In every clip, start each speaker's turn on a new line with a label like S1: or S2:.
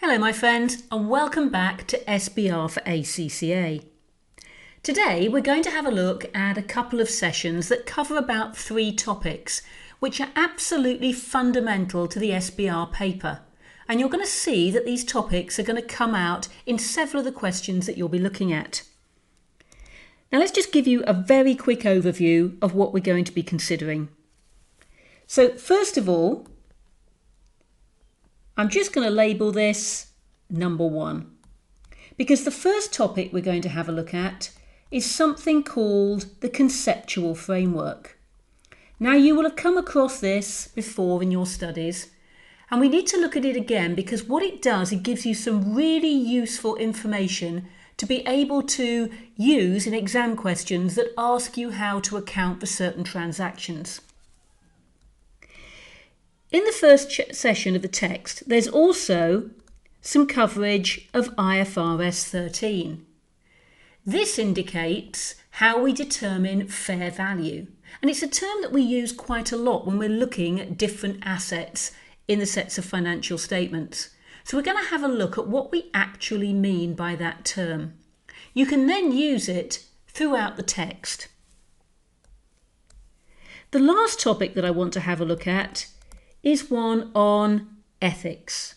S1: Hello my friends, and welcome back to SBR for ACCA. Today we're going to have a look at a couple of sessions that cover about 3 topics which are absolutely fundamental to the SBR paper, and you're going to see that these topics are going to come out in several of the questions that you'll be looking at. Now let's just give you a very quick overview of what we're going to be considering. So first of all, I'm just going to label this number 1, because the first topic we're going to have a look at is something called the conceptual framework. Now you will have come across this before in your studies, and we need to look at it again because what it does, it gives you some really useful information to be able to use in exam questions that ask you how to account for certain transactions. In the first session of the text, there's also some coverage of IFRS 13. This indicates how we determine fair value, and it's a term that we use quite a lot when we're looking at different assets in the sets of financial statements. So we're going to have a look at what we actually mean by that term. You can then use it throughout the text. The last topic that I want to have a look at is one on ethics.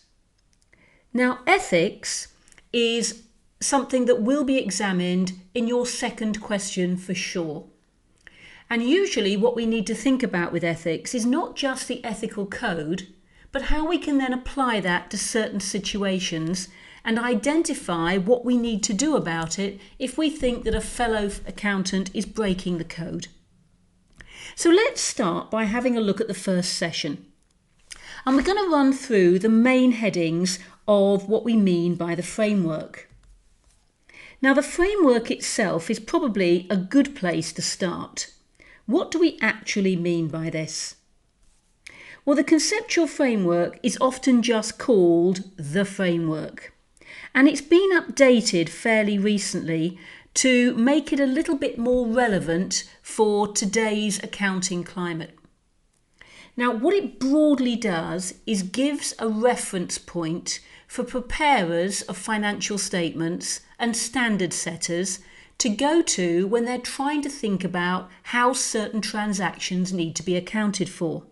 S1: Now, ethics is something that will be examined in your second question for sure. And usually what we need to think about with ethics is not just the ethical code, but how we can then apply that to certain situations and identify what we need to do about it if we think that a fellow accountant is breaking the code. So let's start by having a look at the first session. And we're going to run through the main headings of what we mean by the framework. Now, the framework itself is probably a good place to start. What do we actually mean by this? Well, the conceptual framework is often just called the framework, and it's been updated fairly recently to make it a little bit more relevant for today's accounting climate. Now, what it broadly does is gives a reference point for preparers of financial statements and standard setters to go to when they're trying to think about how certain transactions need to be accounted for.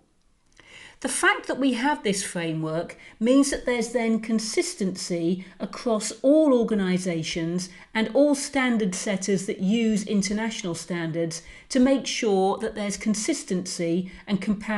S1: The fact that we have this framework means that there's then consistency across all organisations and all standard setters that use international standards to make sure that there's consistency and comparison